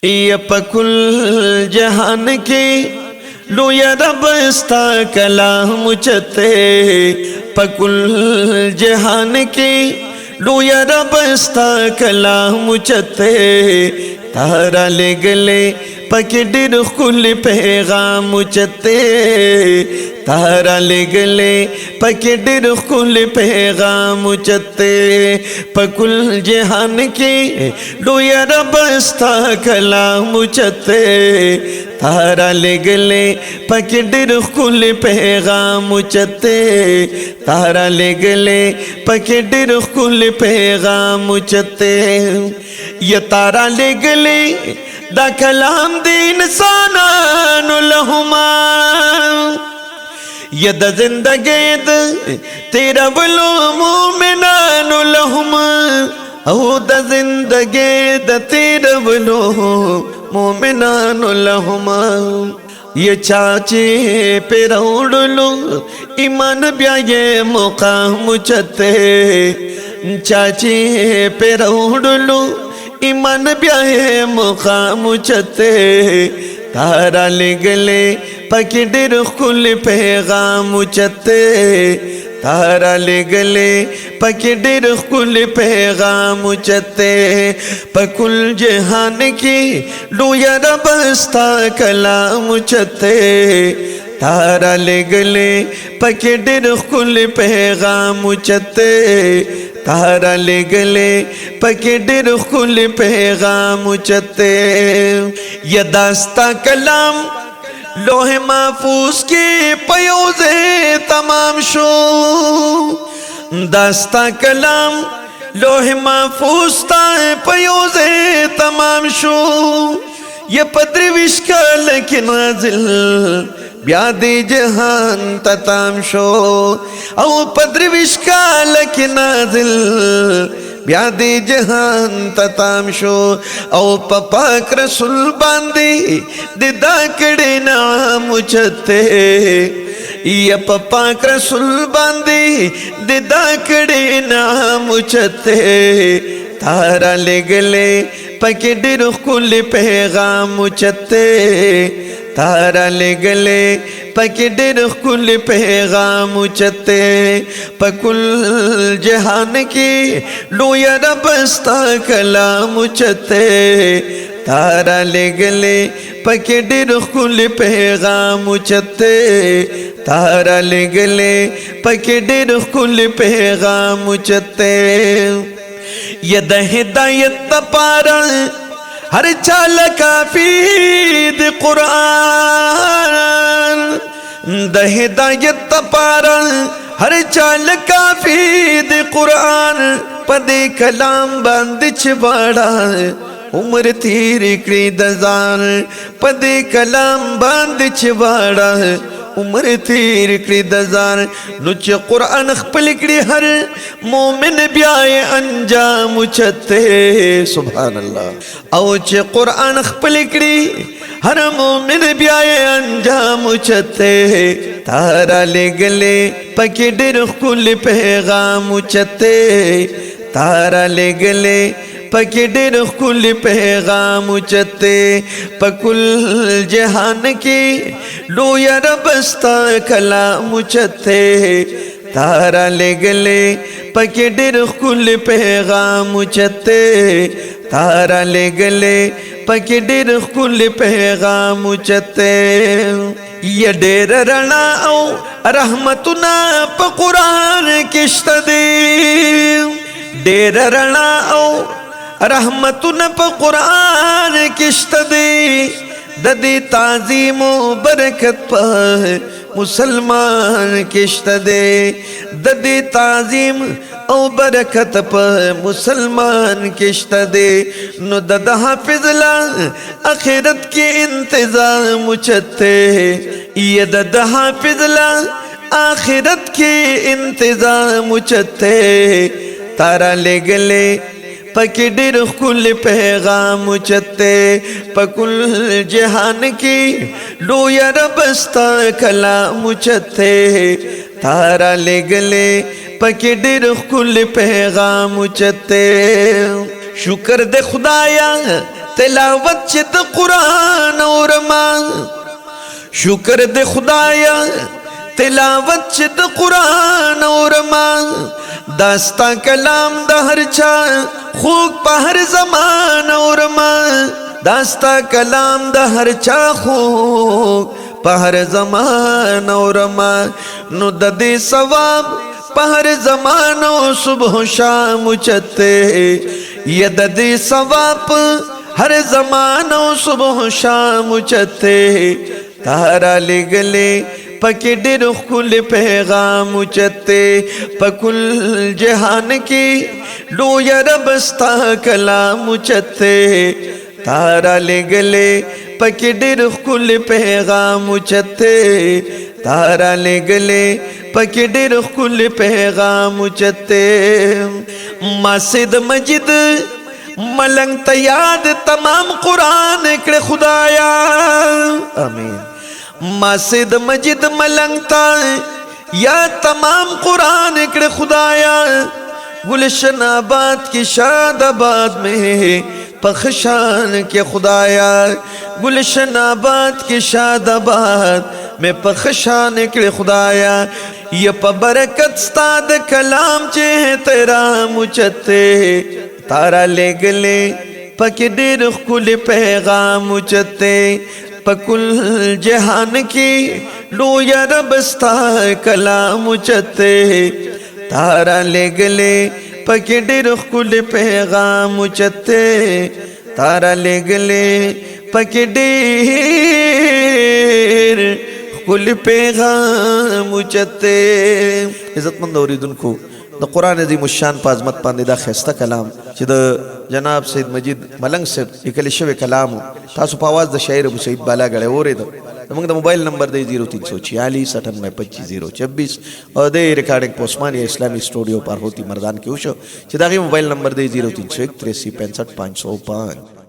ये पकुल जहान के लोया रब स्ता कलाम चते पकुल जहान के लोया रब स्ता कलाम चते तारा ले गले पकड़ कुल पैगाम चते तारा ले गले पकड़ कुल पैगाम चते पकुल जहान के लोया रब स्ता कलाम चते तारा ले गले पकड़ कुल पैगाम चते तारा ले गले पकड़ कुल पैगाम चते ये तारा ले गले दा कलाम दी इंसानान लहुमा यद जिंदगीद तेरा वलो मोमिनान लहुमा ओ द जिंदगीद तेरा वलो मोमिनान लहुमा ये चाचे पे रौड़लो ईमान ब्याये मुकाम चते चाचे पे रौड़लो ईमान ब्याहे मुकाम चते तारा ले गले पकड़ कुल पैगाम चते तारा ले गले पकड़ कुल पैगाम चते पकुल जहान की लोया रब स्ता कलाम चते तारा ले गले पकड़ कुल पैगाम चते तारा ले गले पकड़ कुल पैगाम चते ये दास्ता कलाम लोहे महफूज के पयोजे तमाम शो दास्ता कलाम लोहे महफूज ता पयोजे तमाम शो ये पद्र विश्काल के नाजिल ब्यादे जहान तताम शो औ पद्र विश्काल के नाजिल ब्यादे जहान तताम शो औ पपाक रसूल बांदे दिदा कड़े नाम चते ये पपाक रसूल बांदे दिदा कड़े नाम चते तारा ले गले पकड़ कुल पैगाम चते तारा ले गले पकड़ कुल पैगाम चते पकुल जहान की लोया रब स्ता कलाम चते तारा ले गले पकड़ कुल पैगाम चते तारा ले गले पकड़ कुल पैगाम चते यद हिदायत पारा हर चाल काफीद कुरान द हिदायत पारा हर चाल काफीद कुरान पदे कलाम बंदिच बाड़ा उम्र तीर क्री दजार पदे कलाम बंदिच बाड़ा उम्र तीर क्री दजार नुच कुरान खपल कड़ी हर मोमिन ब्याए अंजाम चते सुभान अल्लाह औच कुरान खपल कड़ी हर मोमिन ब्याए अंजाम चते तारा ले गले पकड़ कुल पैगाम चते तारा ले गले पकड़ कुल पैगाम चते पकुल जहान की लोया रब स्ता कलाम चते तारा ले गले पकड़ कुल पैगाम चते तारा ले गले पकड़ कुल पैगाम चते ये डेर रणाओ रहमतुना प कुरान किश्त दे डेर रणाओ रहमतुन प कुरान किश्त दे ददी ताजीमो बरकत पर मुसलमान किश्त दे ददी ताजीम ओ बरकत पर मुसलमान किश्त दे नो दद हाफिजला आखिरत के इंतजाम चते ये दद हाफिजला आखिरत के इंतजाम चते तारा ले गले पकड़ कुल पैगाम चते पकुल जहान की लोया रब स्ता कलाम चते तारा ले गले पकड़ कुल पैगाम चते शुक्र दे खुदाया تلاوت چې د قرآن اورما شکر د خدایا تلاوت چې د قرآن اورما داستا کلام د هر چا خوږ په هر زمان اورما داستا کلام د هر چا خوږ په هر زمان اورما نو د دې ثواب په هر زمان او صبح و شام چته یا د دې ثواب ہر زمانو صبح و شام چتے تارا لگلے پکی ڈر کل پیغام چتے پکل جہان کی لو یا ربستا کلام چتے تارا لگلے پکی ڈر کل پیغام چتے تارا لگلے پکی ڈر کل پیغام چتے مسجد مجد ملنگ تا یاد تمام قرآن اکڑ خدایا آمین مسجد مجد ملنگ تا یاد تمام قرآن اکڑ خدایا گلشن آباد کی شاد آباد میں پخشان کے خدایا گلشن آباد کی شاد آباد میں پخشان اکڑ خدایا یہ پا برکت ستاد کلام چہ تیرا مچتے تارا لے گلے پکی ڈیر کل پیغام چتے پکل جہان کی لو یا ربستا کلام چتے تارا لے گلے پکی ڈیر کل پیغام چتے تارا لے گلے پکی ڈیر کل پیغام چتے عزت مند اوریدن کو دا قرآن عظیم الشان پا عظمت پاندے دا خیستہ کلام چی دا جناب سید مجید ملنگ سے اکلی شو کلامو تاسو پاواز دا شاعر ابو سعید بالا گڑے ہو رہے دا منگ دا موبائل نمبر دے 0346 اور دے ریکارڈنگ پوسمانی اسلامی اسٹوڈیو پر ہوتی مردان کی اوشو چی دا غی موبائل نمبر دے 0301 83 65 505